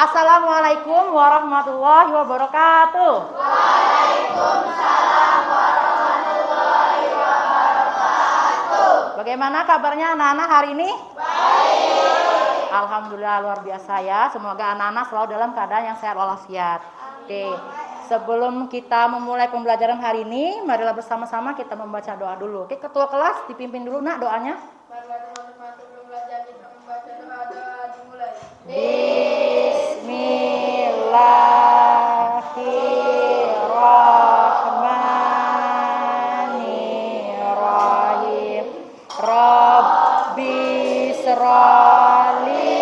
Assalamualaikum warahmatullahi wabarakatuh. Bagaimana kabarnya anak-anak hari ini? Baik. Alhamdulillah luar biasa ya. Semoga anak-anak selalu dalam keadaan yang sehat walafiat. Oke. Sebelum kita memulai pembelajaran hari ini, marilah bersama-sama kita membaca doa dulu. Oke, ketua kelas dipimpin dulu nak doanya. Bismillahirrahmanirrahim. Rabbi shrali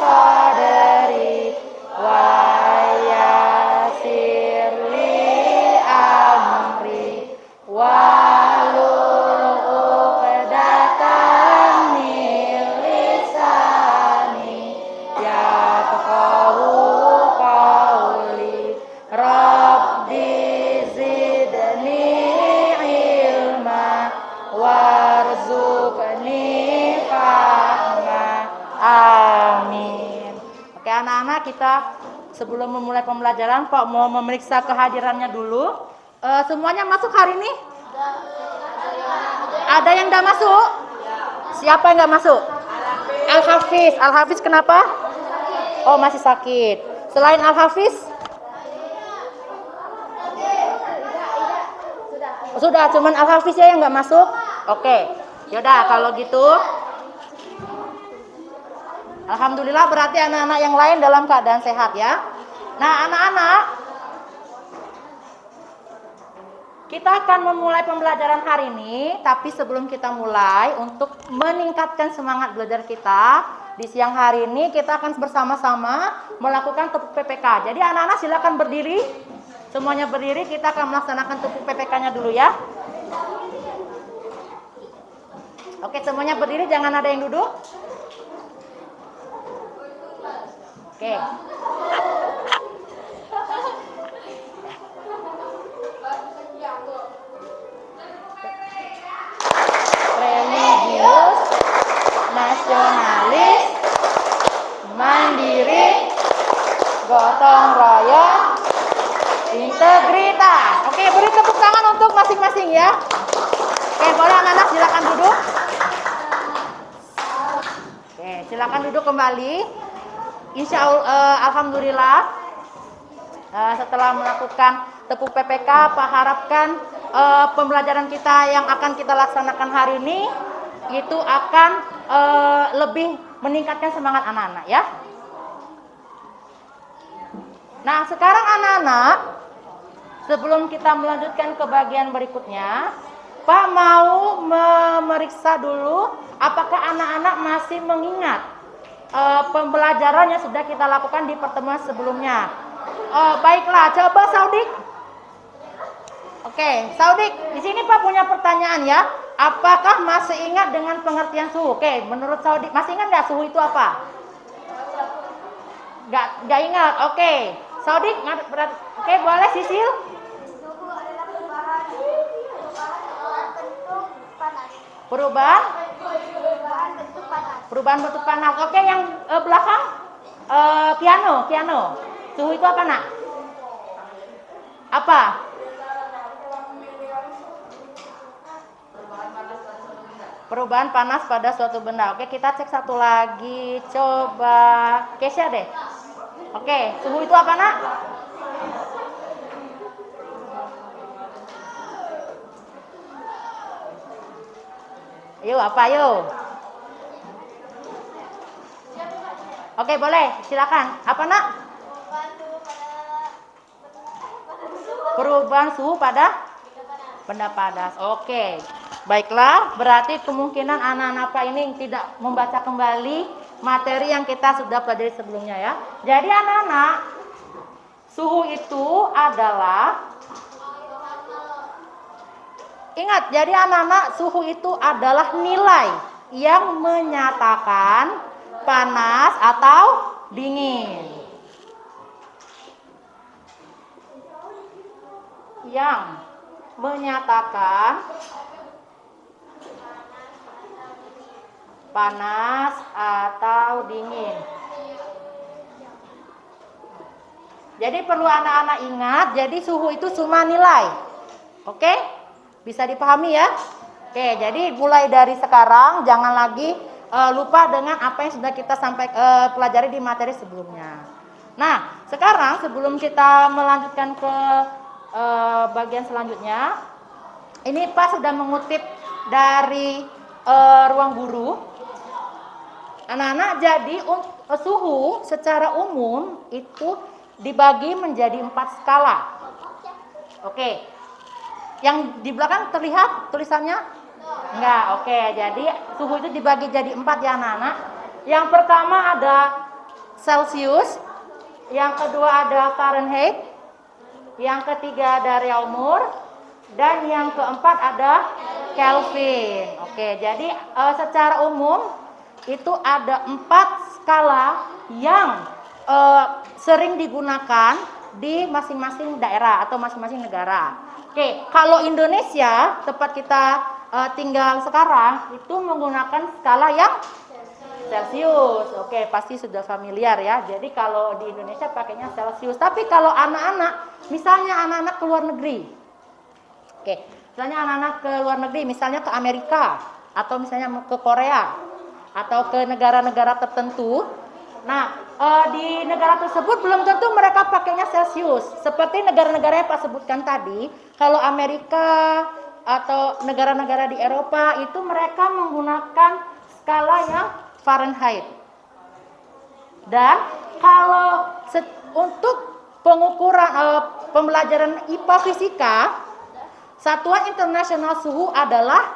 sadri wa yassirli amri wahlul 'uqdatam min lisani yafqahu qawli. Rabbi zidni ilma warzuqni fahma. Amin. Oke anak-anak, kita sebelum memulai pembelajaran Pak mau memeriksa kehadirannya dulu. Semuanya masuk hari ini? Ada yang enggak masuk? Siapa yang enggak masuk? Al-Hafiz. Al-Hafiz kenapa? Oh, masih sakit. Selain Al-Hafiz? Sudah, cuman Al-Hafiz ya yang enggak masuk? Oke. Yaudah, kalau gitu alhamdulillah berarti anak-anak yang lain dalam keadaan sehat ya. Nah, anak-anak, kita akan memulai pembelajaran hari ini, tapi sebelum kita mulai, untuk meningkatkan semangat belajar kita, di siang hari ini kita akan bersama-sama melakukan tepuk PPK. Jadi anak-anak silakan berdiri, semuanya berdiri, kita akan melaksanakan tepuk PPK-nya dulu ya. Oke, semuanya berdiri, jangan ada yang duduk. Oke. Religius, nasionalis, mandiri, gotong royong, integritas. Oke, beri tepuk tangan untuk masing-masing ya. Oke, boleh anak-anak silakan duduk. Oke, silakan duduk kembali. Insya Allah, alhamdulillah, setelah melakukan tepuk PPK, Pak harapkan pembelajaran kita yang akan kita laksanakan hari ini itu akan lebih meningkatkan semangat anak-anak ya. Nah, sekarang anak-anak, sebelum kita melanjutkan ke bagian berikutnya, Pak mau memeriksa dulu apakah anak-anak masih mengingat pembelajaran yang sudah kita lakukan di pertemuan sebelumnya. Baiklah, coba Saudik. Oke, Saudik, di sini Pak punya pertanyaan ya. Apakah masih ingat dengan pengertian suhu? Oke, menurut Saudik masih ingat nggak suhu itu apa? Nggak ingat. Oke, Saudik, oke boleh Sisil. Perubahan bentuk panas. Oke, yang belakang piano. Suhu itu apa nak? Apa? Perubahan panas pada suatu benda. Oke, kita cek satu lagi. Coba Kesha deh. Oke, suhu itu apa nak? Yuk, apa yuk? Oke, boleh, silakan. Apa nak? Perubahan suhu pada benda panas. Oke, baiklah. Berarti kemungkinan anak-anak Pak ini tidak membaca kembali materi yang kita sudah pelajari sebelumnya ya. Jadi anak-anak, suhu itu adalah, ingat, jadi anak-anak, suhu itu adalah nilai yang menyatakan panas atau dingin. Yang menyatakan panas atau dingin. Jadi perlu anak-anak ingat, jadi suhu itu cuma nilai. Oke? Bisa dipahami ya? Oke, jadi mulai dari sekarang jangan lagi lupa dengan apa yang sudah kita pelajari di materi sebelumnya. Nah, sekarang sebelum kita melanjutkan ke bagian selanjutnya, ini Pak sudah mengutip dari ruang guru. Anak-anak, jadi suhu secara umum itu dibagi menjadi 4 skala. Oke. Yang di belakang terlihat tulisannya? Enggak. Oke, jadi suhu itu dibagi jadi 4 ya anak-anak. Yang pertama ada Celcius, yang kedua ada Fahrenheit, yang ketiga ada Reaumur, dan yang keempat ada Kelvin. Oke, jadi secara umum itu ada 4 skala yang sering digunakan di masing-masing daerah atau masing-masing negara. Oke, kalau Indonesia, tempat kita tinggal sekarang, itu menggunakan skala yang Celcius. Oke, pasti sudah familiar ya. Jadi kalau di Indonesia pakainya Celcius. Tapi kalau anak-anak, misalnya anak-anak ke luar negeri. Oke, misalnya anak-anak ke luar negeri, misalnya ke Amerika, atau misalnya ke Korea, atau ke negara-negara tertentu. Nah, di negara tersebut belum tentu mereka pakainya Celcius. Seperti negara-negara yang Pak sebutkan tadi, kalau Amerika atau negara-negara di Eropa itu mereka menggunakan skala yang Fahrenheit. Dan kalau untuk pengukuran pembelajaran IPA fisika, satuan internasional suhu adalah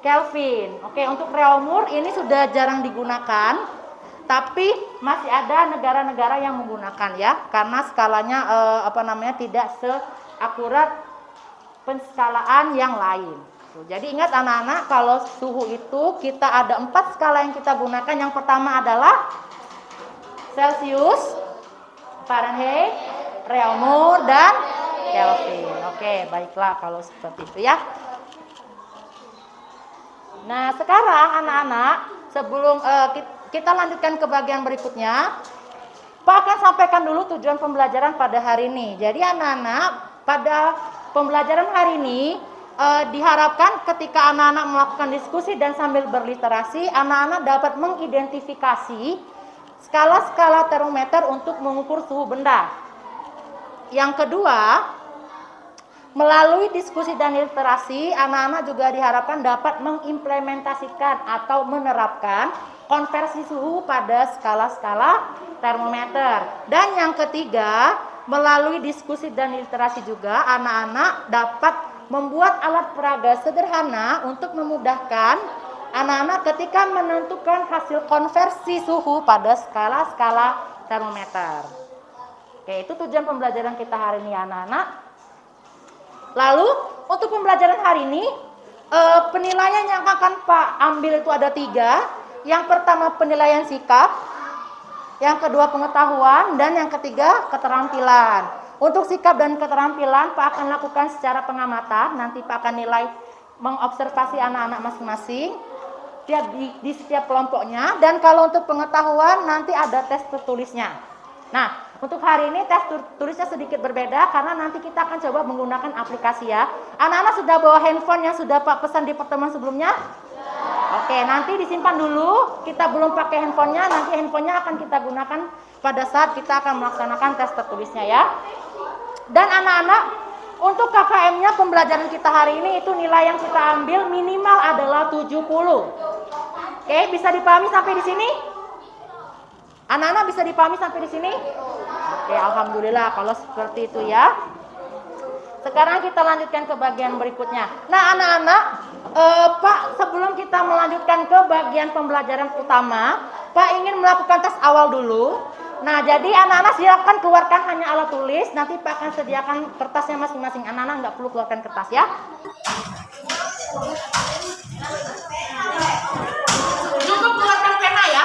Kelvin. Oke, untuk Reaumur ini sudah jarang digunakan. Tapi masih ada negara-negara yang menggunakan ya, karena skalanya tidak seakurat penskalaan yang lain. Jadi ingat anak-anak, kalau suhu itu kita ada 4 skala yang kita gunakan. Yang pertama adalah Celcius, Fahrenheit, Reaumur, dan Kelvin. Oke, baiklah kalau seperti itu ya. Nah, sekarang anak-anak, sebelum kita lanjutkan ke bagian berikutnya, Pak akan sampaikan dulu tujuan pembelajaran pada hari ini. Jadi anak-anak, pada pembelajaran hari ini diharapkan ketika anak-anak melakukan diskusi dan sambil berliterasi, anak-anak dapat mengidentifikasi skala-skala termometer untuk mengukur suhu benda. Yang kedua, melalui diskusi dan literasi, anak-anak juga diharapkan dapat mengimplementasikan atau menerapkan konversi suhu pada skala-skala termometer. Dan yang ketiga, melalui diskusi dan literasi juga anak-anak dapat membuat alat peraga sederhana untuk memudahkan anak-anak ketika menentukan hasil konversi suhu pada skala-skala termometer. Oke, itu tujuan pembelajaran kita hari ini anak-anak. Lalu untuk pembelajaran hari ini, penilaian yang akan Pak ambil itu ada 3. Yang pertama penilaian sikap, yang kedua pengetahuan, dan yang ketiga keterampilan. Untuk sikap dan keterampilan Pak akan lakukan secara pengamatan. Nanti Pak akan nilai mengobservasi anak-anak masing-masing di setiap kelompoknya. Dan kalau untuk pengetahuan nanti ada tes tertulisnya. Nah, untuk hari ini tes tulisnya sedikit berbeda karena nanti kita akan coba menggunakan aplikasi ya. Anak-anak sudah bawa handphone yang sudah Pak pesan di pertemuan sebelumnya? Oke, nanti disimpan dulu. Kita belum pakai handphonenya, nanti handphonenya akan kita gunakan pada saat kita akan melaksanakan tes tertulisnya ya. Dan anak-anak, untuk KKM-nya pembelajaran kita hari ini itu nilai yang kita ambil minimal adalah 70. Oke, bisa dipahami sampai di sini? Anak-anak bisa dipahami sampai di sini? Oke, alhamdulillah kalau seperti itu ya. Sekarang kita lanjutkan ke bagian berikutnya. Nah, anak-anak, Pak sebelum kita melanjutkan ke bagian pembelajaran utama, Pak ingin melakukan tes awal dulu. Nah, jadi anak-anak silakan keluarkan hanya alat tulis. Nanti Pak akan sediakan kertasnya masing-masing. Anak-anak nggak perlu keluarkan kertas ya. Cukup keluarkan pena ya.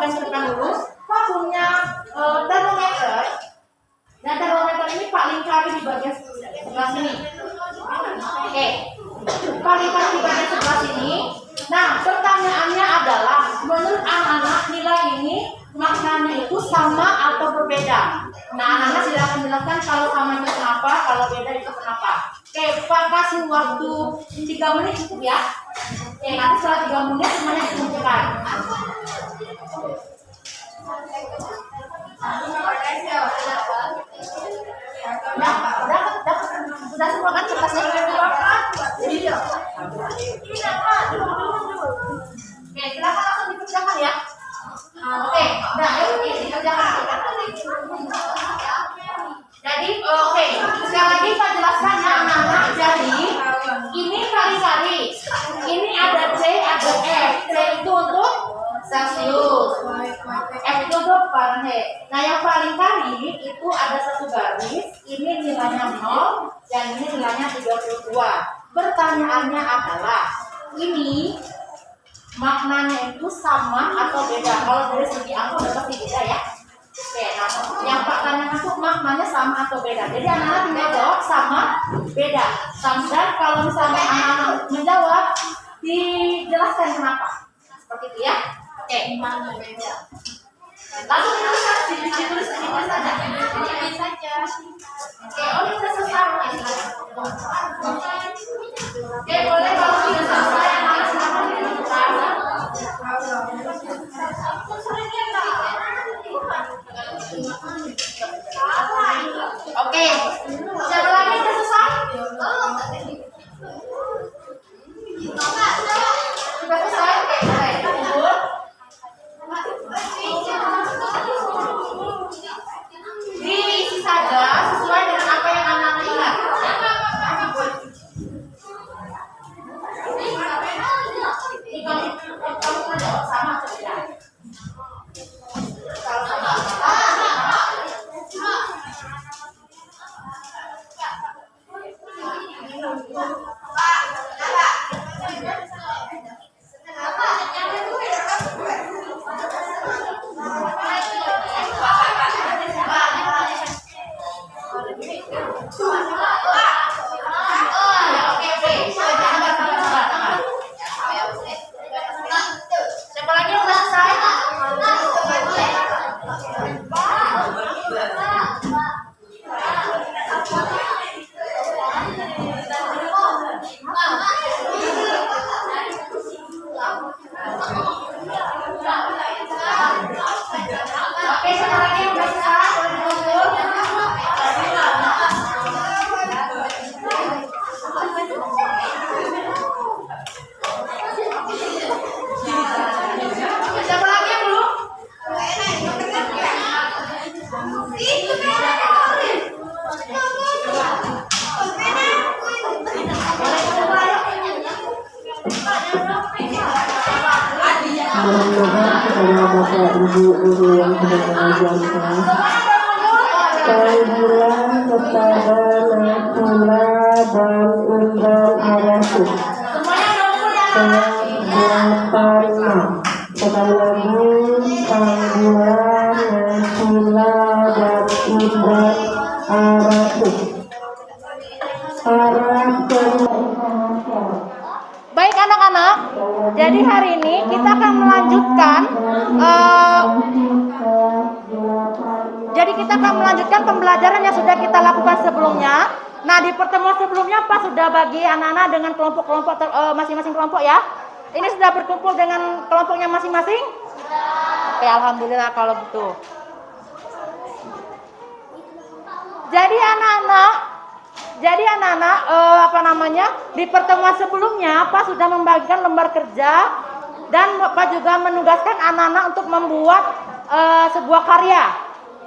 garis ke depan dulu. Pak punya termometer. Dan termometer ini Pak lingkari di bagian sebelah sini. Oke, Pak lingkari di bagian sebelah sini. Nah, pertanyaannya adalah, menurut anak-anak nilai ini maknanya itu sama atau berbeda? Nah, anak-anak silakan jelaskan kalau sama itu kenapa, kalau beda itu kenapa. Oke, Pak kasih waktu 3 menit cukup ya. Oke, nanti setelah 3 menit semuanya dikumpulkan. Udah semua kan kertasnya? Iya. Oke, silakan langsung dikerjakan ya. Oke, nah ini dikerjakan. Jadi, oke, sekali lagi Pak jelaskan ya anak-anak. Jadi, ini kali-kali. Ini ada C, ada F. C itu untuk Celsius, F itu untuk Fahrenheit. Nah, yang paling kali itu ada satu garis. Ini nilainya 0 dan ini nilainya 32. Pertanyaannya adalah, ini maknanya itu sama atau beda? Kalau dari segi angka udah pasti beda ya. Oke, nah yang Pak tanyakan itu maknanya sama atau beda. Jadi anak-anak tinggal jawab sama, beda. Dan kalau misalnya anak-anak menjawab, dijelaskan kenapa. Seperti itu ya. Oke, mana beda? Langsung ditulis saja. Oke, oh ini sudah selesai. Oke, boleh kalau sudah selesai anak-anak silakan ditunjukkan. Oke, siapa lagi yang sudah selesai? Sudah selesai? Oke, boleh. Kumpul. Diisi saja sesuai dengan apa yang anak-anak ingat. Ini kamu jawab sama atau tidak? Kalau sama. Siapa lagi yang udah selesai? Oke, siapa lagi yang udah selesai? Boleh dikumpul. Siapa lagi yang belum? Mudah-mudahan kepada Bapak Ibu guru yang sedang mengajarkan panggilan kepada Nakula dan Undang Arasus Penggunakan sekali lagi panggilan Nakula dan Undang Arasus Baik anak-anak, jadi hari ini kita akan melanjutkan pembelajaran yang sudah kita lakukan sebelumnya. Nah, di pertemuan sebelumnya Pak sudah bagi anak-anak dengan kelompok-kelompok masing-masing kelompok ya. Ini sudah berkumpul dengan kelompoknya masing-masing? Oke, alhamdulillah kalau gitu. Jadi anak-anak, di pertemuan sebelumnya Pak sudah membagikan lembar kerja dan Pak juga menugaskan anak-anak untuk membuat sebuah karya.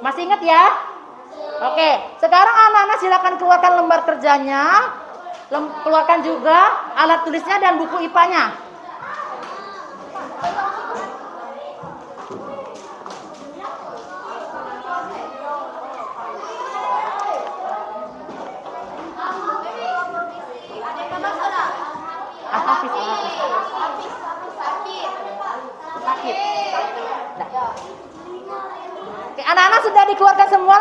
Masih ingat ya? Oke, sekarang anak-anak silakan keluarkan lembar kerjanya, keluarkan juga alat tulisnya dan buku IPA-nya. Sakit. Anak-anak sudah dikeluarkan semua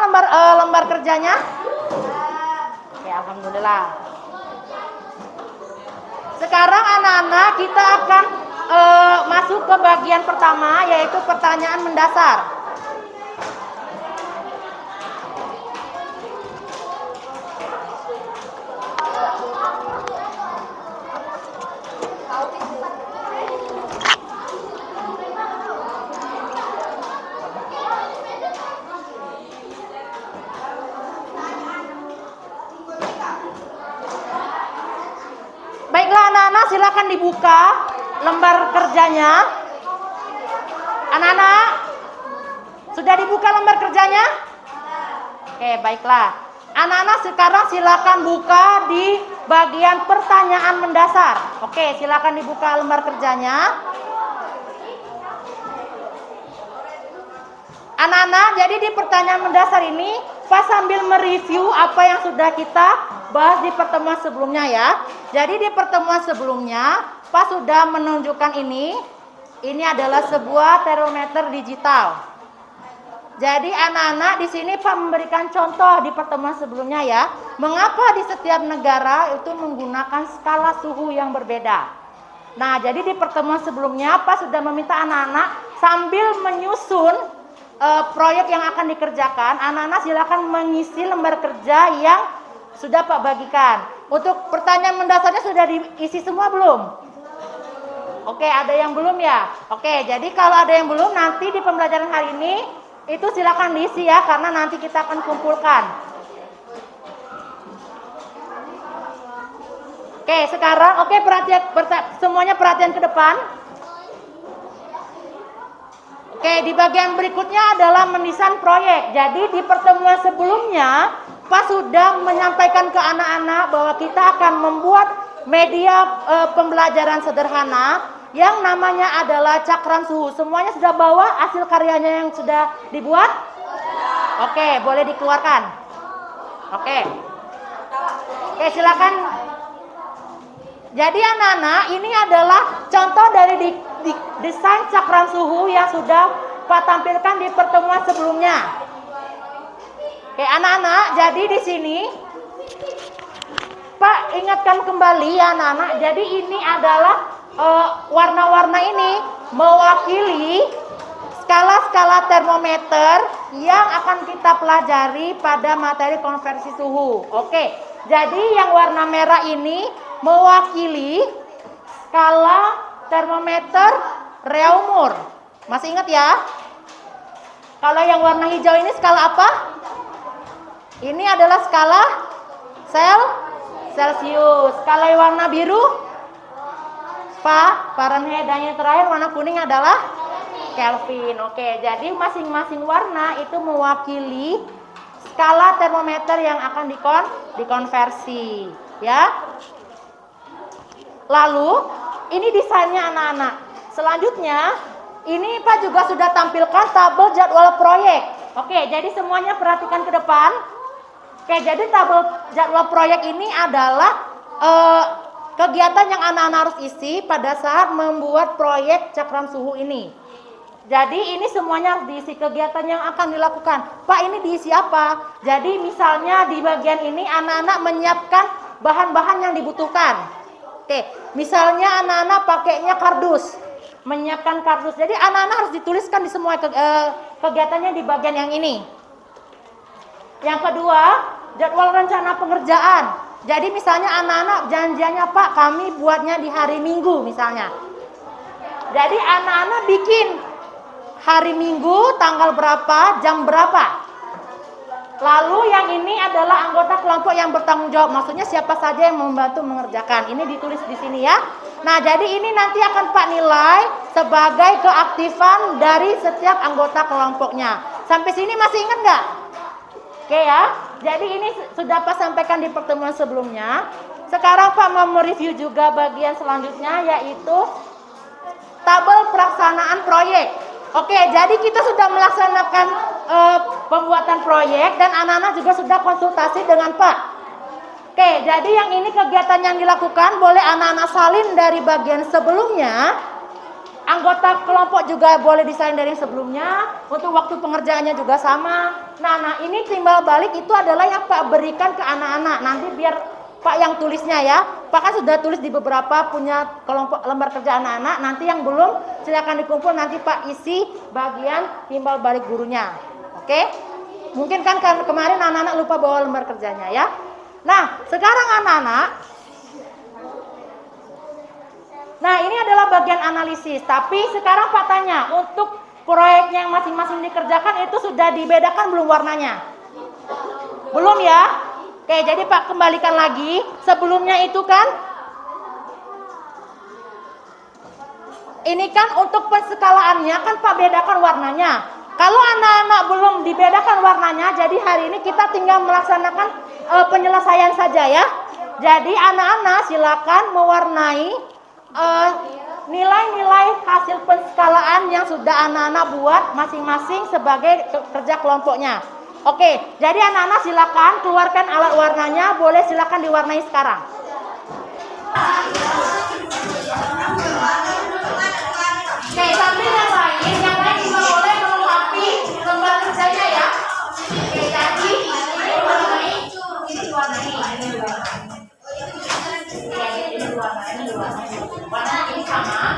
lembar kerjanya? Oke, alhamdulillah. Sekarang anak-anak kita akan masuk ke bagian pertama, yaitu pertanyaan mendasar. Baiklah anak-anak, silakan dibuka lembar kerjanya. Anak-anak, sudah dibuka lembar kerjanya? Oke, baiklah. Anak-anak sekarang silakan buka di bagian pertanyaan mendasar. Oke, silakan dibuka lembar kerjanya. Anak-anak, jadi di pertanyaan mendasar ini, Pak sambil mereview apa yang sudah kita bahas di pertemuan sebelumnya ya. Jadi di pertemuan sebelumnya, Pak sudah menunjukkan ini. Ini adalah sebuah termometer digital. Jadi anak-anak di sini Pak memberikan contoh di pertemuan sebelumnya ya. Mengapa di setiap negara itu menggunakan skala suhu yang berbeda. Nah, jadi di pertemuan sebelumnya Pak sudah meminta anak-anak sambil menyusun proyek yang akan dikerjakan, anak-anak silakan mengisi lembar kerja yang sudah Pak bagikan. Untuk pertanyaan mendasarnya sudah diisi semua belum? Oke, ada yang belum ya? Oke, jadi kalau ada yang belum, nanti di pembelajaran hari ini itu silakan diisi ya, karena nanti kita akan kumpulkan. Oke, sekarang semuanya perhatian ke depan. Oke, di bagian berikutnya adalah mendesain proyek. Jadi di pertemuan sebelumnya, Pak sudah menyampaikan ke anak-anak bahwa kita akan membuat media pembelajaran sederhana yang namanya adalah cakram suhu. Semuanya sudah bawa hasil karyanya yang sudah dibuat? Oke, boleh dikeluarkan. Oke, silakan. Jadi anak-anak, ini adalah contoh dari desain cakram suhu yang sudah Pak tampilkan di pertemuan sebelumnya. Oke, anak-anak, jadi di sini Pak ingatkan kembali ya anak-anak. Jadi ini adalah warna-warna ini mewakili skala-skala termometer yang akan kita pelajari pada materi konversi suhu. Oke, jadi yang warna merah ini mewakili skala termometer Reaumur. Masih ingat ya? Kalau yang warna hijau ini skala apa? Ini adalah skala Celsius. Kalau yang warna biru Fahrenheit, dan yang terakhir warna kuning adalah Kelvin. Oke, jadi masing-masing warna itu mewakili skala termometer yang akan dikonversi, ya. Lalu ini desainnya anak-anak. Selanjutnya ini Pak juga sudah tampilkan tabel jadwal proyek. Oke, jadi semuanya perhatikan ke depan. Oke, jadi tabel jadwal proyek ini adalah kegiatan yang anak-anak harus isi pada saat membuat proyek cakram suhu ini. Jadi ini semuanya harus diisi kegiatan yang akan dilakukan. Pak, ini diisi apa? Jadi misalnya di bagian ini anak-anak menyiapkan bahan-bahan yang dibutuhkan. Oke, misalnya anak-anak pakainya kardus, menyiapkan kardus. Jadi anak-anak harus dituliskan di semua kegiatannya di bagian yang ini. Yang kedua, jadwal rencana pengerjaan. Jadi misalnya anak-anak janjiannya, Pak, kami buatnya di hari Minggu misalnya. Jadi anak-anak bikin hari Minggu, tanggal berapa, jam berapa. Lalu yang ini adalah anggota kelompok yang bertanggung jawab. Maksudnya siapa saja yang membantu mengerjakan. Ini ditulis di sini ya. Nah, jadi ini nanti akan Pak nilai sebagai keaktifan dari setiap anggota kelompoknya. Sampai sini masih ingat nggak? Oke ya. Jadi ini sudah Pak sampaikan di pertemuan sebelumnya. Sekarang Pak mau mereview juga bagian selanjutnya, yaitu tabel pelaksanaan proyek. Oke, jadi kita sudah melaksanakan pembuatan proyek dan anak-anak juga sudah konsultasi dengan Pak. Oke, jadi yang ini kegiatan yang dilakukan, boleh anak-anak salin dari bagian sebelumnya. Anggota kelompok juga boleh desain dari yang sebelumnya. Untuk waktu pengerjaannya juga sama. Nah ini timbal balik itu adalah yang Pak berikan ke anak-anak. Nanti biar Pak yang tulisnya ya. Pak kan sudah tulis di beberapa punya kelompok lembar kerja anak-anak. Nanti yang belum silakan dikumpul, nanti Pak isi bagian timbal balik gurunya. Oke? Mungkin kan kemarin anak-anak lupa bawa lembar kerjanya ya. Nah sekarang anak-anak, nah ini adalah bagian analisis. Tapi sekarang Pak tanya, untuk proyeknya yang masing-masing dikerjakan itu sudah dibedakan belum warnanya? Belum ya? Oke, jadi Pak kembalikan lagi. Sebelumnya itu kan, ini kan untuk penskalaannya kan Pak bedakan warnanya. Kalau anak-anak belum dibedakan warnanya, jadi hari ini kita tinggal melaksanakan penyelesaian saja ya. Jadi anak-anak silakan mewarnai nilai-nilai hasil penskalaan yang sudah anak-anak buat masing-masing sebagai kerja kelompoknya. Oke, jadi anak-anak silakan keluarkan alat warnanya, boleh silakan diwarnai sekarang. Oke, sambil yang lain juga boleh melengkapi lembar kerjanya ya. Oke, jadi ini diwarnai. Warna ini sama.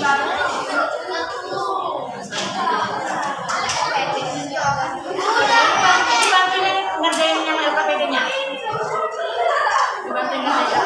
Dibantuin ngerjain yang LKPD-nya. Dibantuin ngerjain.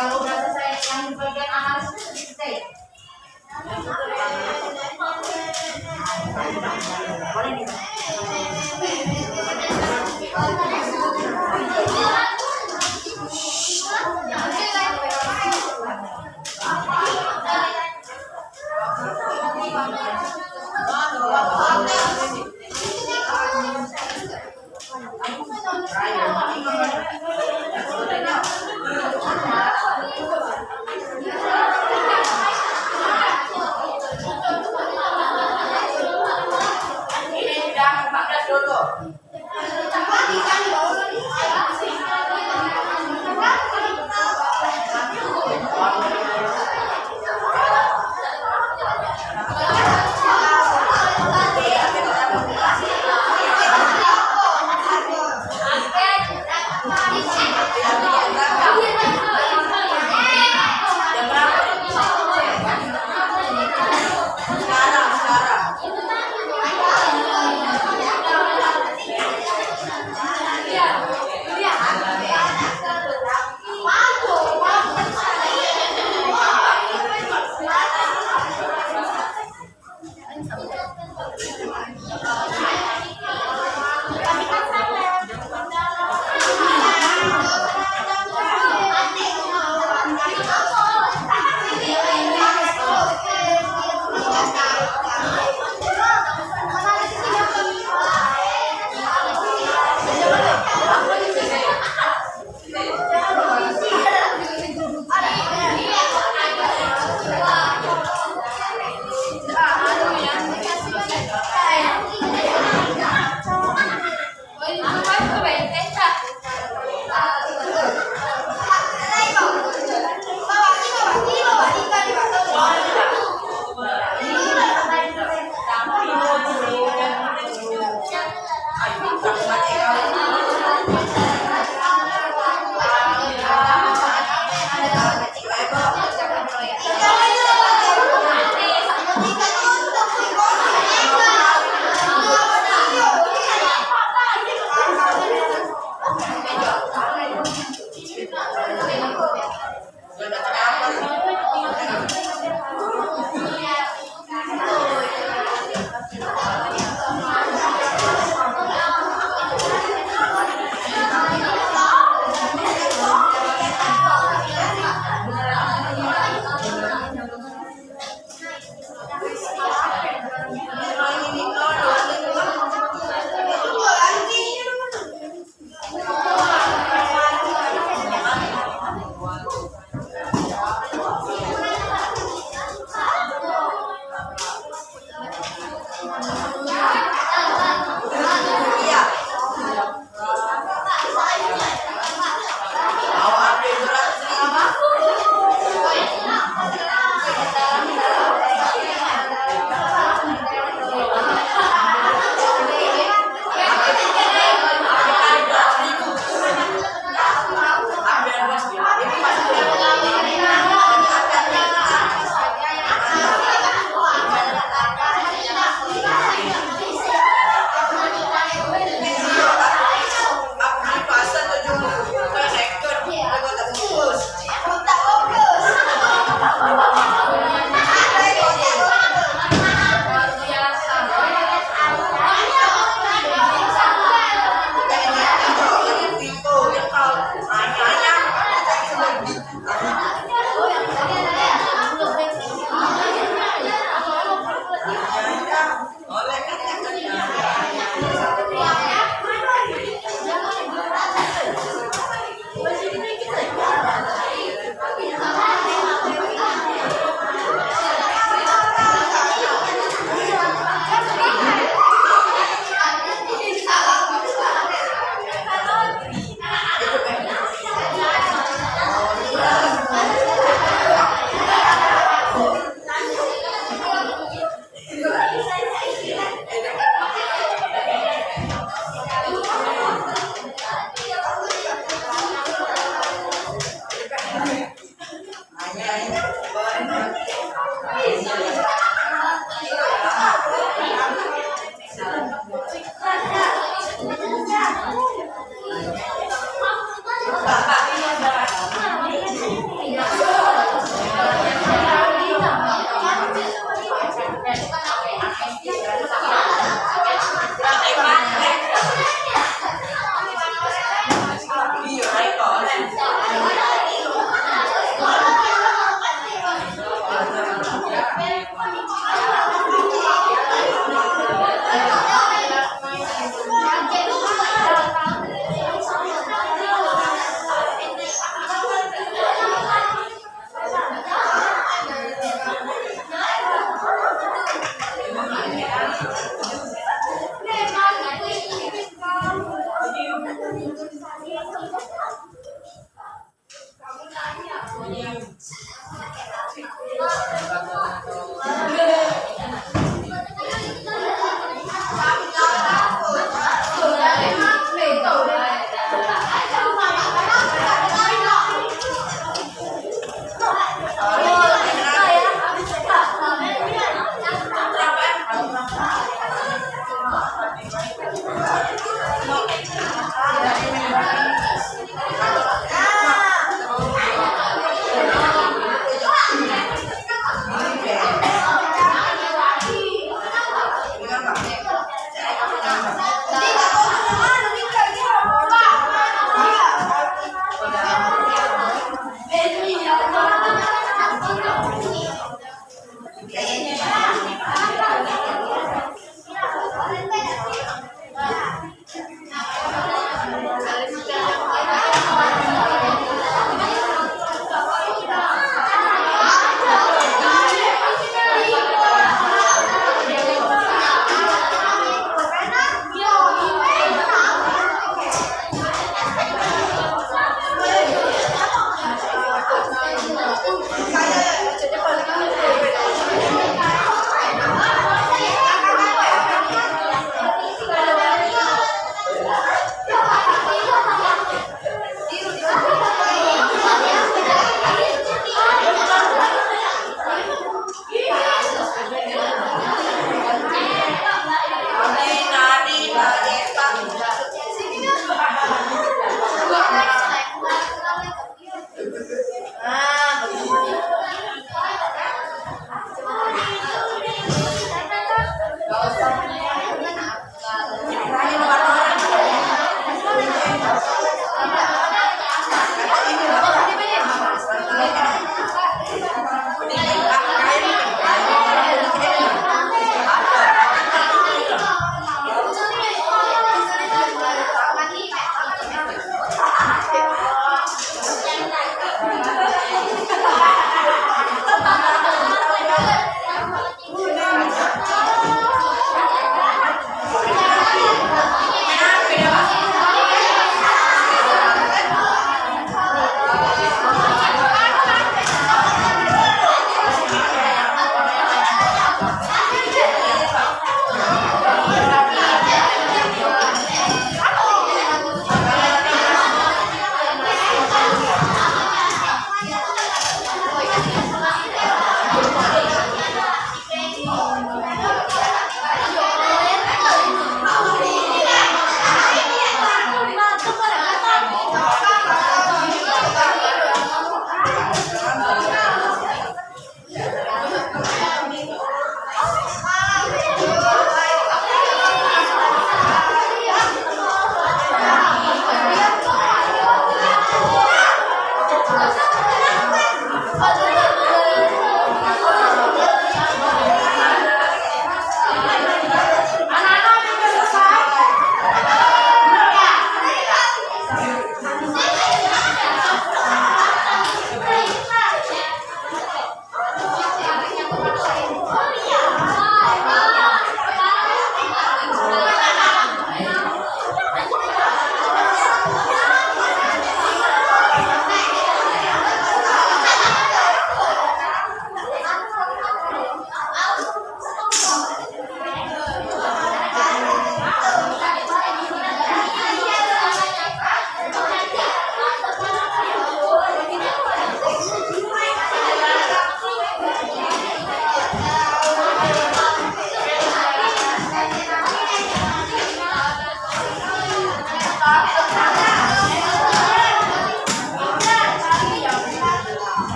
Kalau udah selesai yang bagian analisis selesai. Boleh nih. Ini tidak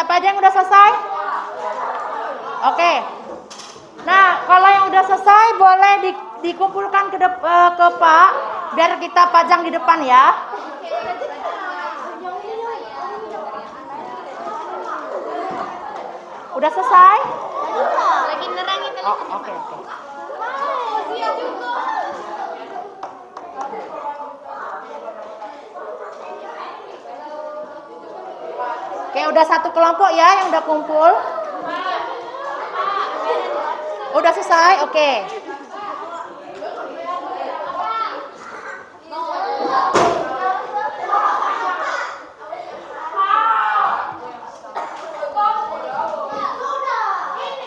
Siapa aja yang udah selesai? Oke. Nah, kalau yang udah selesai boleh dikumpulkan ke Pak, biar kita pajang di depan ya. Udah selesai? Lagi nerangin. Oh, oke. Oke, udah satu kelompok ya yang udah kumpul. Udah selesai? Oke.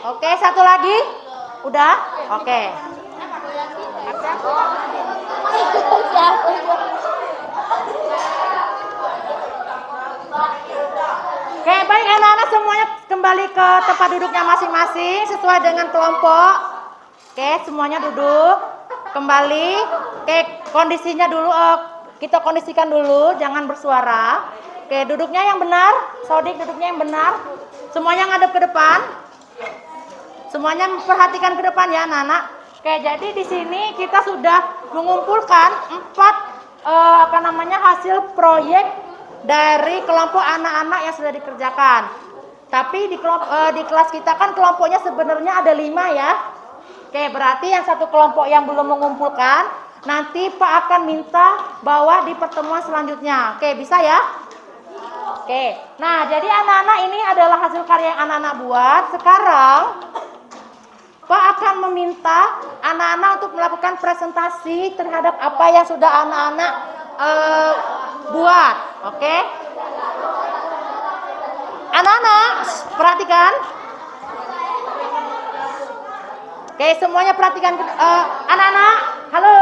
Oke, satu lagi? Udah? Oke. Oke, baik anak-anak semuanya kembali ke tempat duduknya masing-masing sesuai dengan kelompok. Oke, semuanya duduk kembali. Oke, kondisinya dulu kita kondisikan dulu, jangan bersuara. Oke, duduknya yang benar. Sodik, duduknya yang benar. Semuanya ngadep ke depan. Semuanya memperhatikan ke depan ya, anak-anak. Oke, jadi di sini kita sudah mengumpulkan 4 hasil proyek dari kelompok anak-anak yang sudah dikerjakan. Tapi di kelas kita kan kelompoknya sebenarnya ada 5 ya. Oke, berarti yang satu kelompok yang belum mengumpulkan, nanti Pak akan minta bawa di pertemuan selanjutnya. Oke, bisa ya? Oke, nah jadi anak-anak ini adalah hasil karya yang anak-anak buat. Sekarang Pak akan meminta anak-anak untuk melakukan presentasi terhadap apa yang sudah anak-anak buat. Oke? Anak-anak, perhatikan. Oke, semuanya perhatikan. Anak-anak, halo.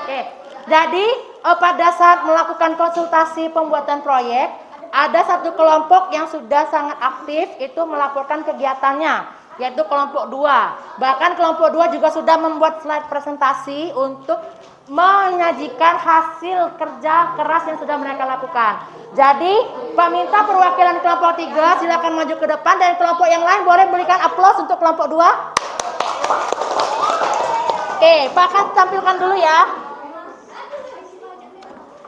Oke, jadi pada saat melakukan konsultasi pembuatan proyek, ada satu kelompok yang sudah sangat aktif itu melaporkan kegiatannya, yaitu kelompok 2. Bahkan kelompok 2 juga sudah membuat slide presentasi untuk menyajikan hasil kerja keras yang sudah mereka lakukan. Jadi, Pak minta perwakilan kelompok 3 silakan maju ke depan, dan kelompok yang lain boleh berikan aplaus untuk kelompok 2. Oke, Pak akan tampilkan dulu ya.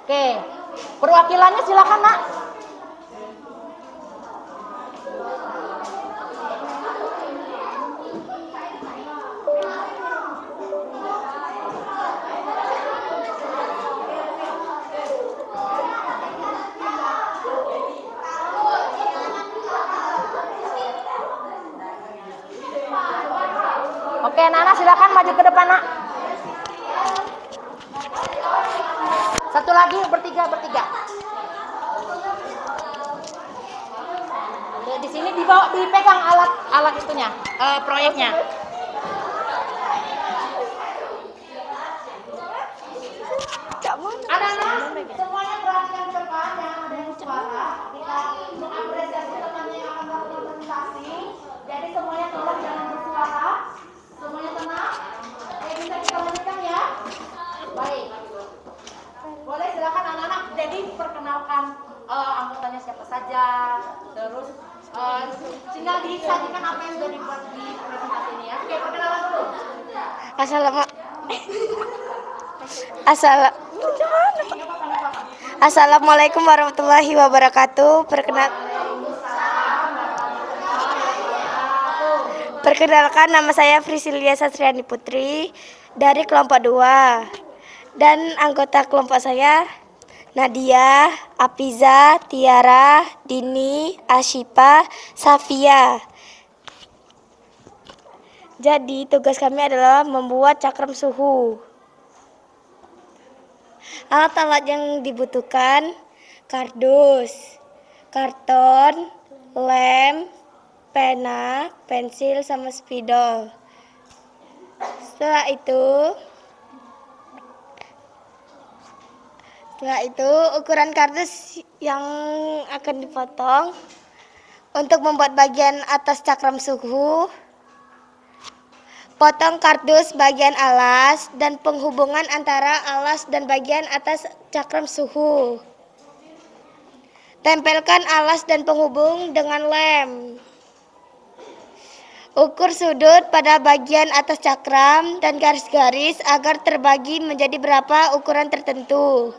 Oke, perwakilannya silakan, Nak. Oke, Nana silakan maju ke depan, Nak. Satu lagi bertiga. Oke, di sini dipegang alat itunya, proyeknya. Anak-anak semuanya perhatikan ke depan, jangan ada yang suara. Kita mengapresiasi temannya yang akan melakukan presentasi. Jadi semuanya tolong jangan bersuara. Semuanya tenang. Oke, bisa kita lanjutkan ya. Baik. Boleh silakan anak-anak. Jadi perkenalkan anggotanya siapa saja. Terus tinggal disajikan apa yang sudah dibuat di presentasi ini ya. Oke, perkenalan dulu. Assalamualaikum warahmatullahi wabarakatuh. Perkenalkan, nama saya Frisilia Sastriani Putri dari kelompok 2. Dan anggota kelompok saya Nadia, Apiza, Tiara, Dini, Ashifa, Safia. Jadi tugas kami adalah membuat cakram suhu. Alat-alat yang dibutuhkan: kardus, karton, lem, pena, pensil, sama spidol. Setelah itu ukuran kardus yang akan dipotong untuk membuat bagian atas cakram suhu. Potong kardus bagian alas dan penghubungan antara alas dan bagian atas cakram suhu. Tempelkan alas dan penghubung dengan lem. Ukur sudut pada bagian atas cakram dan garis-garis agar terbagi menjadi berapa ukuran tertentu.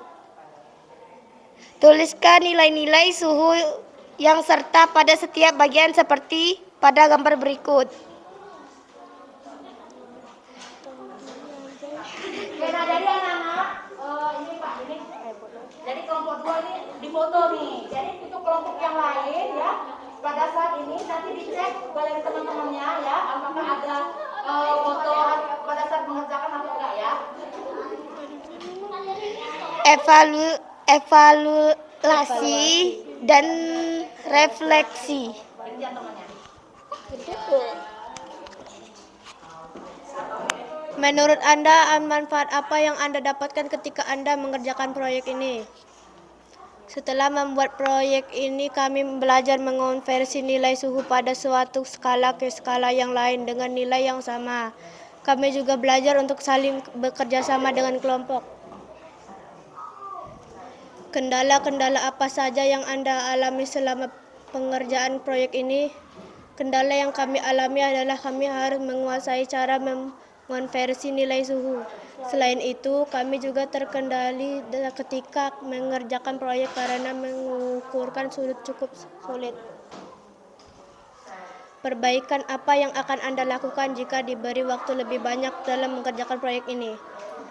Tuliskan nilai-nilai suhu yang serta pada setiap bagian seperti pada gambar berikut. Oke, nah jadi anak-anak, ini Pak, ini. Jadi kelompok 2 ini difoto nih. Jadi itu kelompok yang lain ya. Pada saat ini nanti dicek oleh teman-temannya ya, apakah ada foto pada saat mengerjakan atau enggak ya. Evaluasi dan refleksi. Ini ya temannya. Menurut Anda, manfaat apa yang Anda dapatkan ketika Anda mengerjakan proyek ini? Setelah membuat proyek ini, kami belajar mengonversi nilai suhu pada suatu skala ke skala yang lain dengan nilai yang sama. Kami juga belajar untuk saling bekerja sama dengan kelompok. Kendala-kendala apa saja yang Anda alami selama pengerjaan proyek ini? Kendala yang kami alami adalah kami harus menguasai cara mengonversi nilai suhu. Selain itu, kami juga terkendali ketika mengerjakan proyek karena mengukurkan sudut cukup sulit. Perbaikan apa yang akan Anda lakukan jika diberi waktu lebih banyak dalam mengerjakan proyek ini?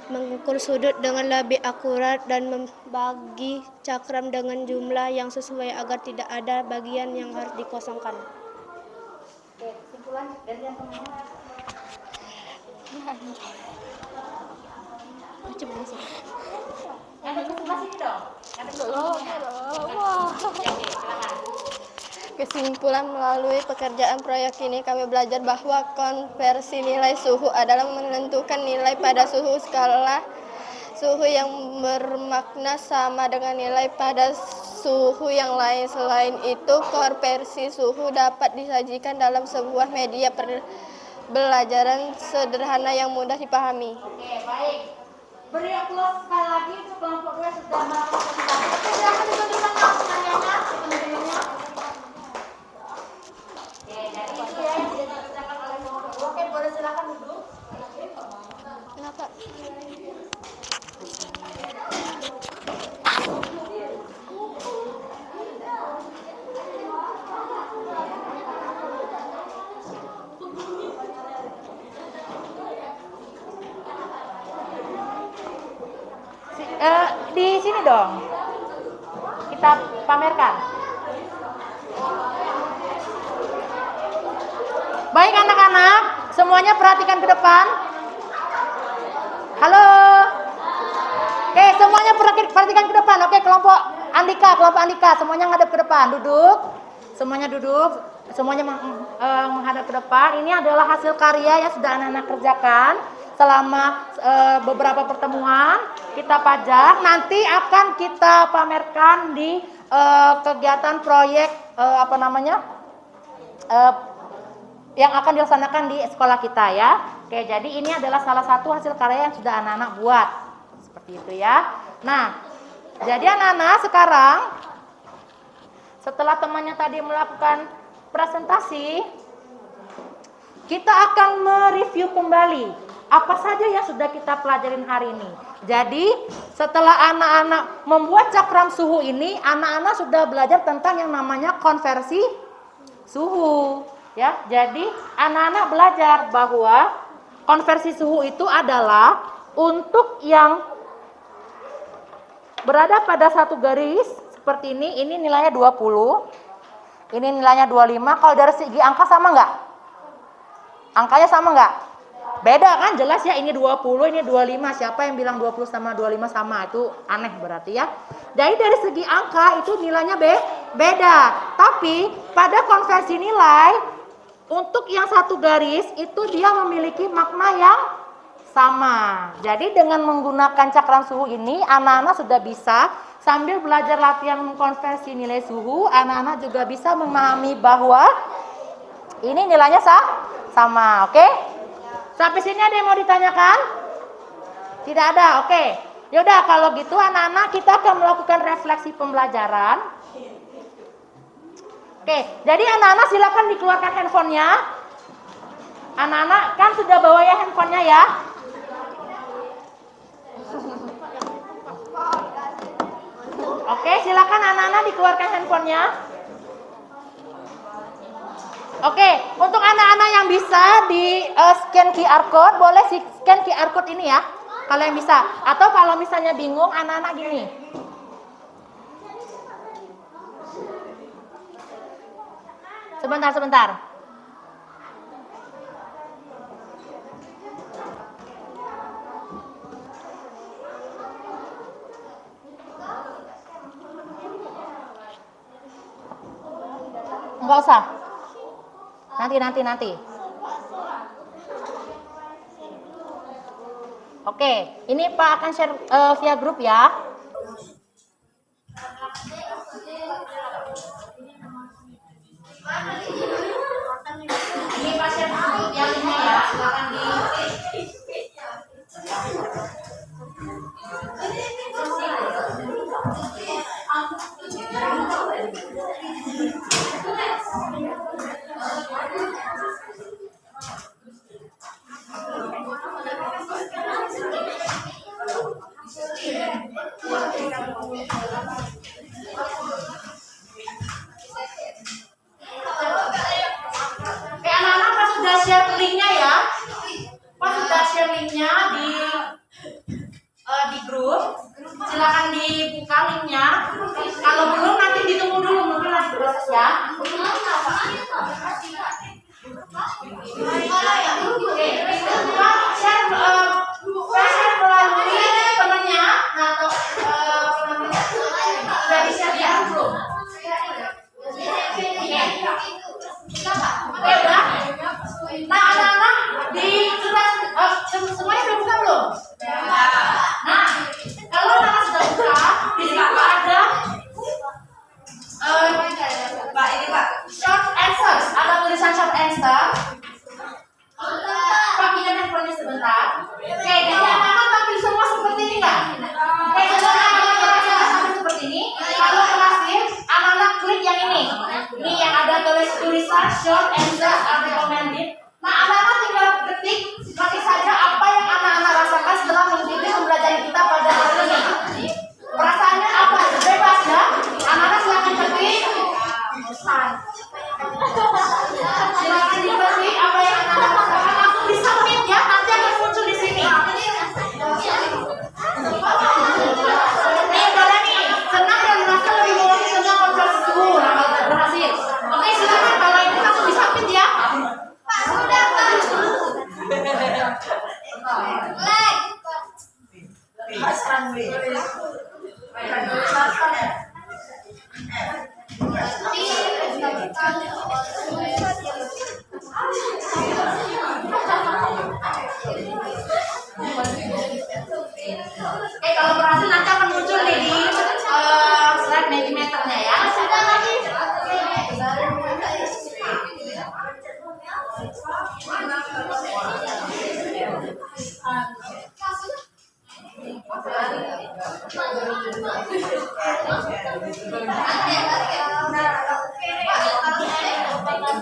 Mengukur sudut dengan lebih akurat dan membagi cakram dengan jumlah yang sesuai agar tidak ada bagian yang harus dikosongkan. Oke, kesimpulan dari yang temannya. Yang sebelah sini dong. Kesimpulan melalui pekerjaan proyek ini kami belajar bahwa konversi nilai suhu adalah menentukan nilai pada suhu skala suhu yang bermakna sama dengan nilai pada suhu yang lain. Selain itu, konversi suhu dapat disajikan dalam sebuah media pembelajaran sederhana yang mudah dipahami. Oke, baik. Beri aplaus sekali lagi untuk kelompok 2 sudah melakukan presentasi. Oke, silakan ditunjukkan pertanyaannya, teman-temannya. Oke, jadi itu ya yang sudah dikerjakan oleh kelompok 2. Oke, boleh silakan duduk. Kenapa? Di sini dong. Kita pamerkan. Baik anak-anak, semuanya perhatikan ke depan. Halo. Oke, semuanya perhatikan ke depan. Oke, kelompok Andika, semuanya ngadep ke depan. Duduk. Semuanya duduk. Semuanya menghadap ke depan. Ini adalah hasil karya yang sudah anak-anak kerjakan selama beberapa pertemuan. Kita pajang, nanti akan kita pamerkan di kegiatan proyek yang akan dilaksanakan di sekolah kita ya. Oke, jadi ini adalah salah satu hasil karya yang sudah anak-anak buat. Seperti itu ya. Nah, jadi anak-anak sekarang setelah temannya tadi melakukan presentasi, kita akan mereview kembali apa saja yang sudah kita pelajarin hari ini. Jadi setelah anak-anak membuat cakram suhu ini, anak-anak sudah belajar tentang yang namanya konversi suhu. Ya, jadi anak-anak belajar bahwa konversi suhu itu adalah untuk yang berada pada satu garis seperti ini nilainya 20, ini nilainya 25. Kalau dari segi angka sama nggak? Angkanya sama nggak? Beda kan, jelas ya, ini 20, ini 25. Siapa yang bilang 20 sama 25 sama? Itu aneh berarti ya. Jadi dari segi angka itu nilainya beda. Tapi pada konversi nilai, untuk yang satu garis itu dia memiliki makna yang sama. Jadi dengan menggunakan cakram suhu ini, anak-anak sudah bisa sambil belajar latihan mengkonversi nilai suhu, anak-anak juga bisa memahami bahwa ini nilainya sama, oke? Sampai sini ada yang mau ditanyakan? Tidak ada, oke. Yaudah kalau gitu anak-anak kita akan melakukan refleksi pembelajaran. Oke, jadi anak-anak silakan dikeluarkan handphonenya. Anak-anak kan sudah bawa ya handphonenya ya. Oke, silakan anak-anak dikeluarkan handphonenya. Oke, untuk anak-anak yang bisa di scan QR code, boleh scan QR code ini ya. Kalau yang bisa. Atau kalau misalnya bingung, anak-anak gini. Sebentar. Enggak usah. Nanti. Oke, ini Pak akan share via grup ya. Ini Pak share grup yang ini ya, silakan di anak-anak pas sudah share linknya ya, pas sudah share linknya di grup, silakan dibuka linknya. Kalau belum nanti ditunggu dulu, mungkin lagi proses ya. Oke, share melalui temannya atau sudah di-share ya belum? Oke, udah. Nah, anak-anak semuanya udah buka belum? Nah, kalau anak sudah buka, di situ ada short answers, ada tulisan short answer. Pak, pinjam handphonenya sebentar. Oke, jadi anak-anak tampil semua seperti ini nggak? Oke, setelah anak-anak sampai seperti ini, kalau berhasil, anak-anak klik yang ini. Ini yang ada tulisan short answers are recommended. Nah, anak-anak tinggal ketik saja apa yang anak-anak rasakan setelah mengikuti pembelajaran kita pada hari ini. Perasaannya apa? Bebas ya. Anak-anak silakan ketik. Silakan diketik apa yang anak-anak rasakan, langsung disubmit ya. Nanti akan muncul di sini. Nih, boleh nih. Senang dan merasa lebih mudah tentang kontrol suhu. Nah, kalau berhasil. Oke, silakan kalau ini langsung disubmit ya. Pak, sudah Pak. Oke, kalau berhasil nanti akan muncul nih di slide Mentimeternya ya.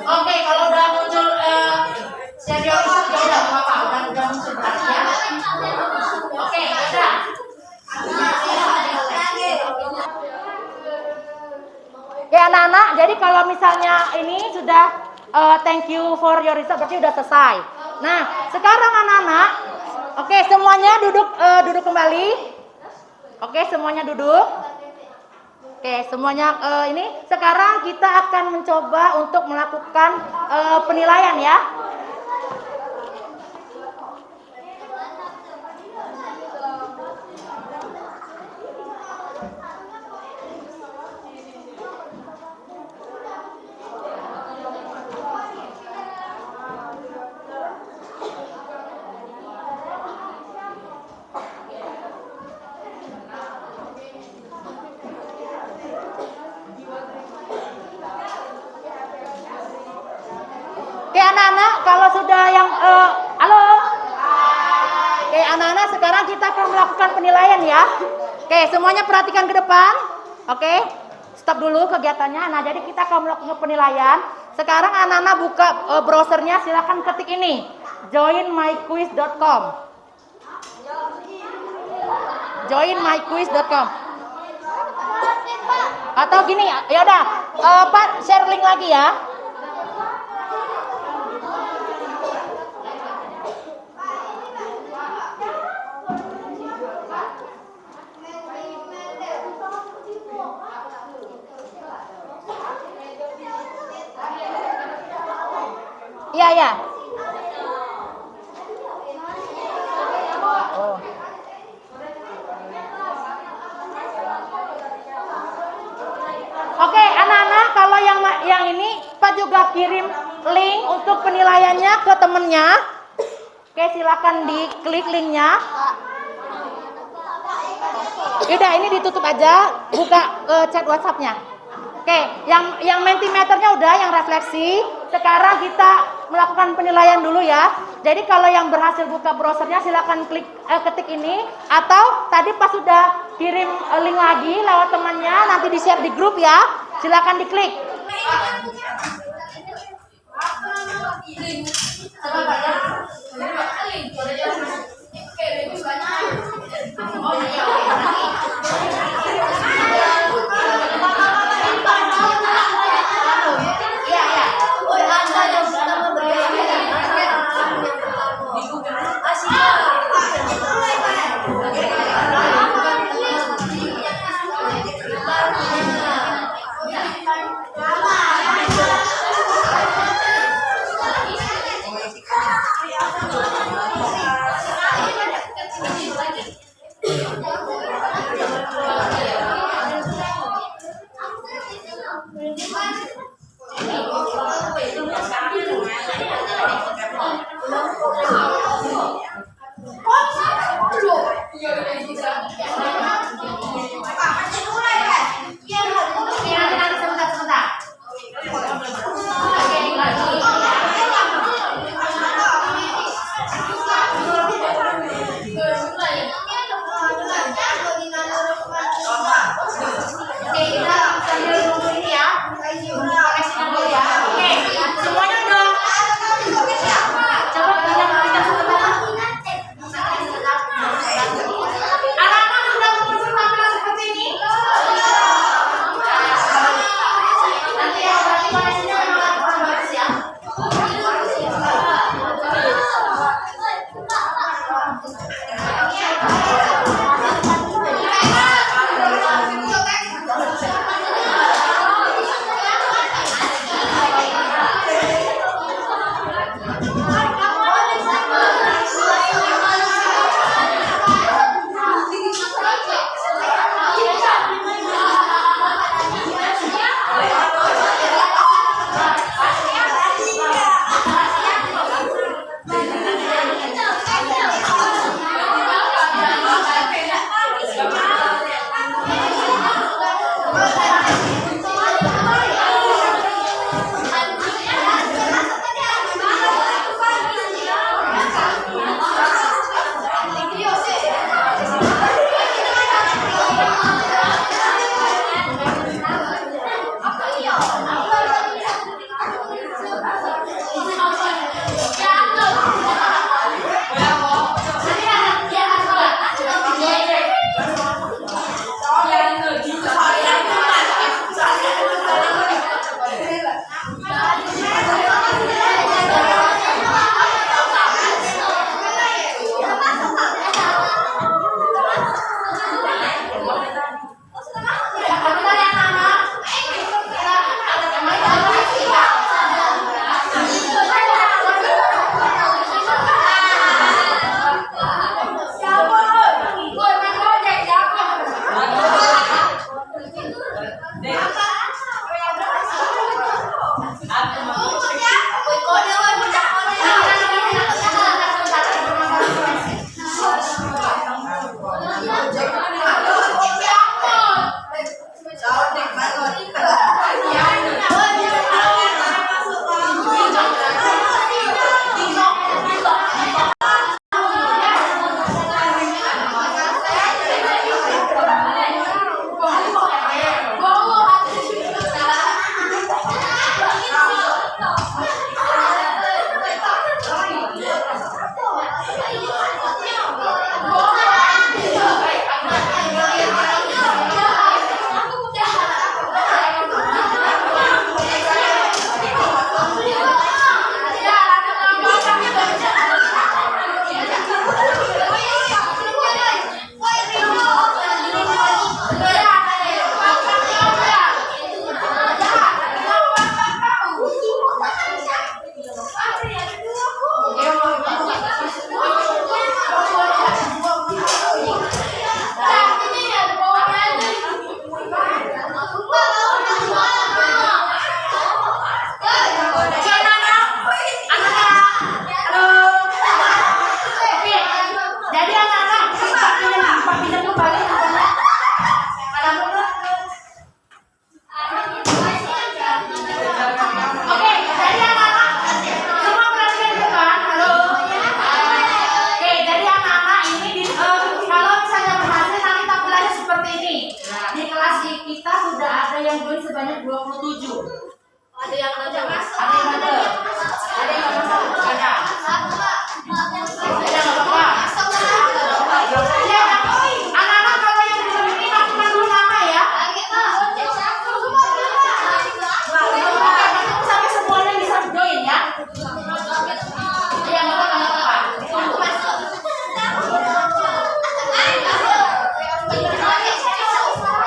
Oke, kalau udah muncul serial itu ya udah apa-apa, udah muncul berarti ya. Oke, udah. Ya anak-anak, jadi kalau misalnya ini sudah thank you for your result berarti udah selesai. Nah, sekarang anak-anak, oke semuanya duduk kembali. Oke, semuanya duduk. Oke, semuanya ini sekarang kita akan mencoba untuk melakukan penilaian ya. Oke anak-anak, kalau sudah yang halo. Oke anak-anak, sekarang kita akan melakukan penilaian ya. Oke, semuanya perhatikan ke depan. Oke, stop dulu kegiatannya. Nah, jadi kita akan melakukan penilaian. Sekarang anak-anak buka browsernya, silakan ketik ini, joinmyquiz.com. joinmyquiz.com. Atau gini, ya udah, Pak share link lagi ya. Iya, ya. Oh. Oke, anak-anak, kalau yang ini Pak juga kirim link untuk penilaiannya ke temennya. Oke, silakan diklik linknya. Udah, ini ditutup aja, buka chat WhatsApp-nya. Oke, yang Mentimeternya udah, yang refleksi. Sekarang kita melakukan penilaian dulu ya. Jadi kalau yang berhasil buka browsernya silakan ketik ini, atau tadi pas sudah kirim link lagi lewat temannya, nanti di-share di grup ya. Silakan diklik. yang nggak masuk? Ada yang nggak masuk? Ada. Ada nggak apa-apa? Ya, anak-anak kalau yang belum ini masukkan dulu nama ya. Oke, sampai semuanya bisa join ya. Ya, nggak apa-apa. Ya,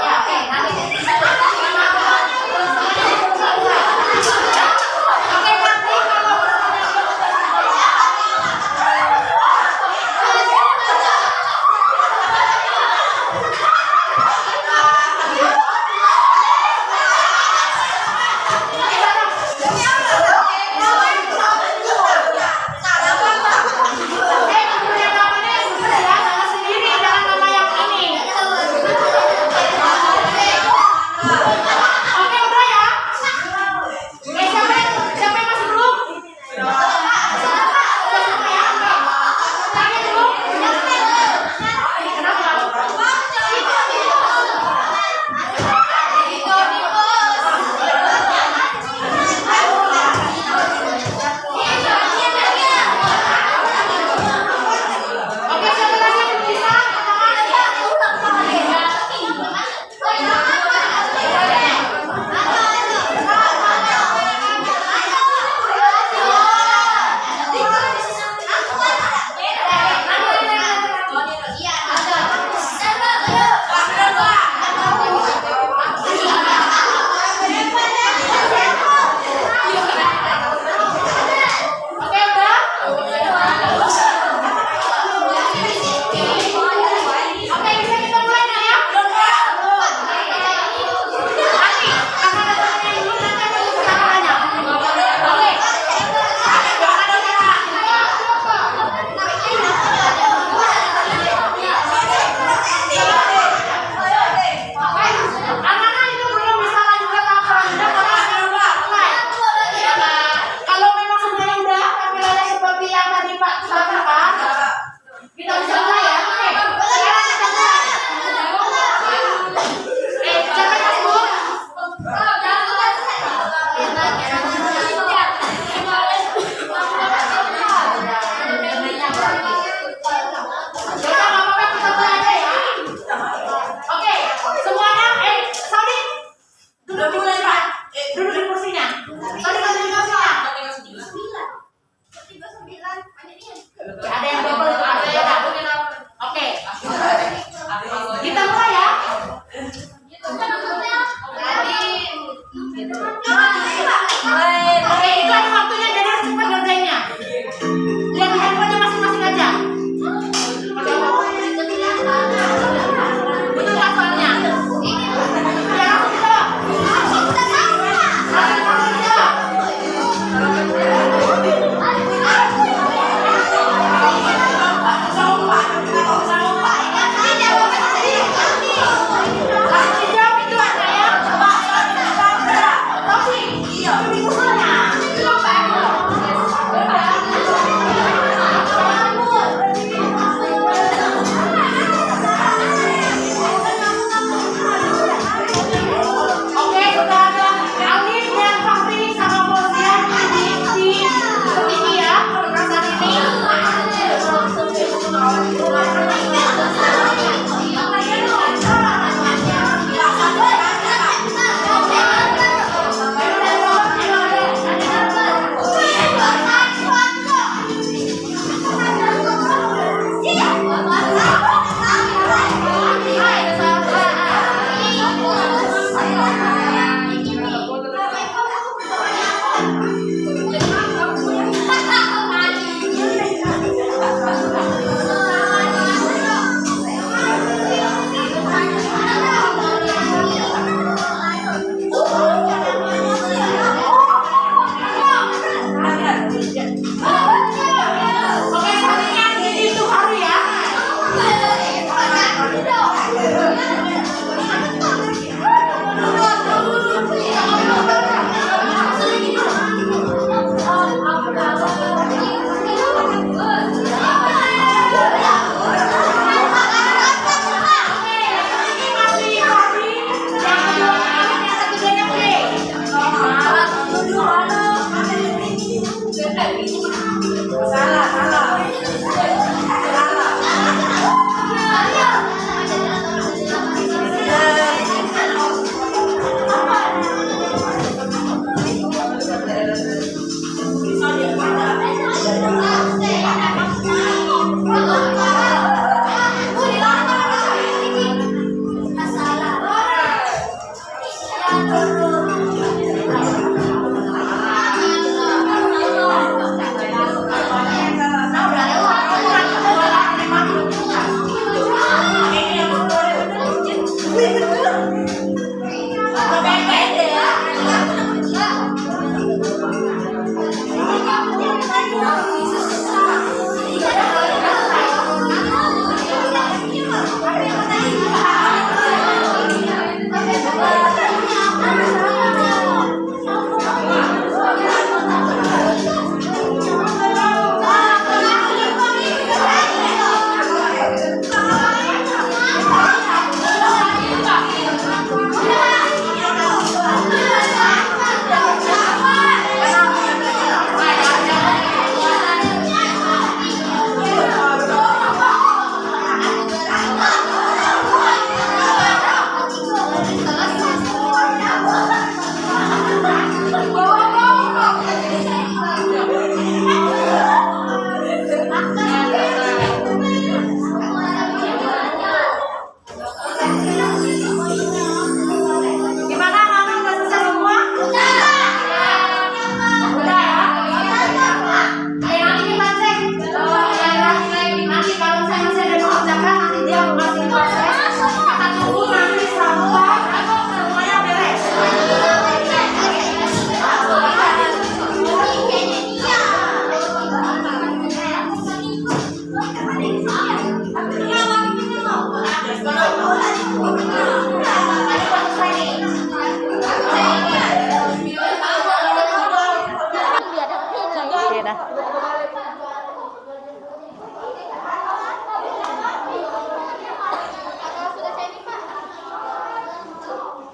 oke, nanti.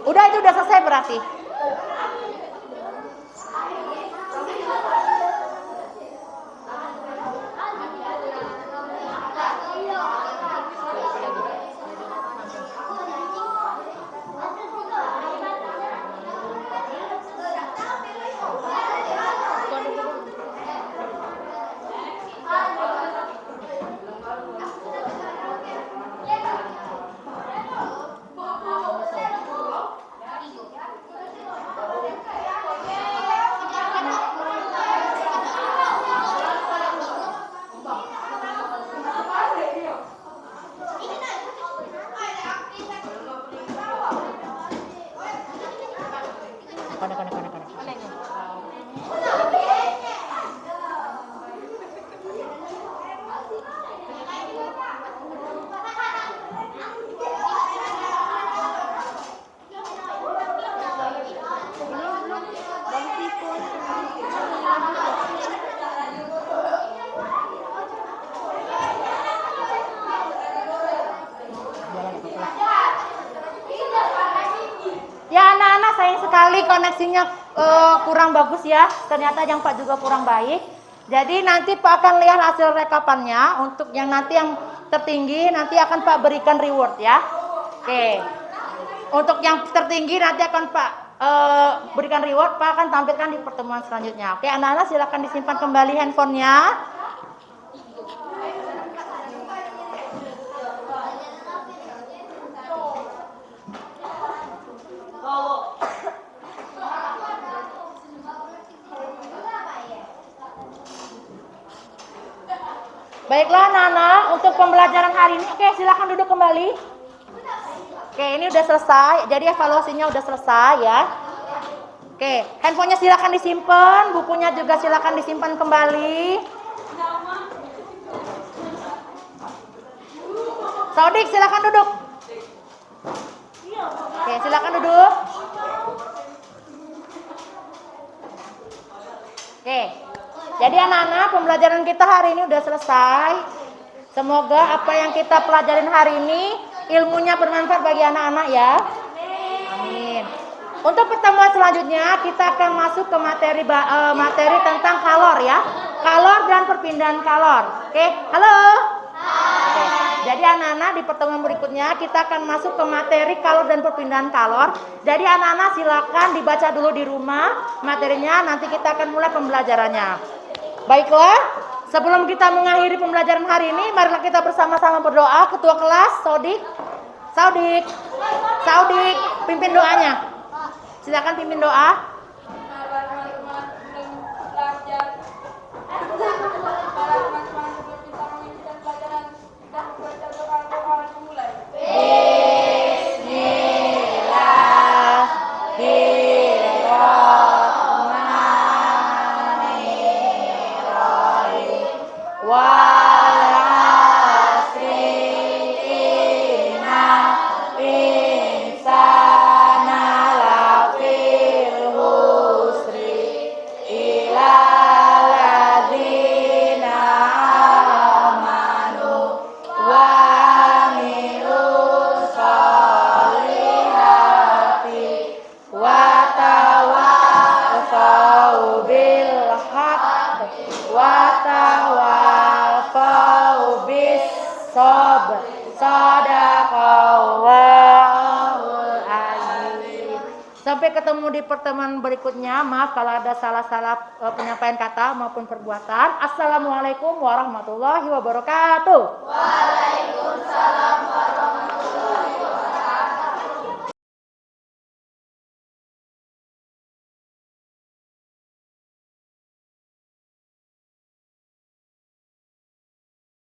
Udah, itu udah selesai berarti. Ya anak-anak, sayang sekali koneksinya kurang bagus ya. Ternyata yang Pak juga kurang baik. Jadi nanti Pak akan lihat hasil rekapannya. Untuk yang nanti yang tertinggi nanti akan Pak berikan reward ya. Oke. Untuk yang tertinggi nanti akan Pak berikan reward. Pak akan tampilkan di pertemuan selanjutnya. Oke, anak-anak silakan disimpan kembali handphonenya. Baiklah anak-anak, untuk pembelajaran hari ini, oke silakan duduk kembali. Oke, ini udah selesai, jadi evaluasinya udah selesai ya. Oke, handphonenya silakan disimpan, bukunya juga silakan disimpan kembali. Saudik silakan duduk. Oke, silakan duduk. Oke. Jadi anak-anak, pembelajaran kita hari ini udah selesai. Semoga apa yang kita pelajarin hari ini ilmunya bermanfaat bagi anak-anak ya. Amin. Untuk pertemuan selanjutnya kita akan masuk ke materi tentang kalor ya. kalor dan perpindahan kalor. Oke, halo. Oke. Jadi anak-anak di pertemuan berikutnya kita akan masuk ke materi kalor dan perpindahan kalor. Jadi anak-anak silakan dibaca dulu di rumah materinya, nanti kita akan mulai pembelajarannya. Baiklah, sebelum kita mengakhiri pembelajaran hari ini, marilah kita bersama-sama berdoa. Ketua kelas, Saudik, pimpin doanya. Silakan pimpin doa. Sampai ketemu di pertemuan berikutnya. Maaf kalau ada salah-salah penyampaian kata maupun perbuatan. Assalamualaikum warahmatullahi wabarakatuh. Waalaikumsalam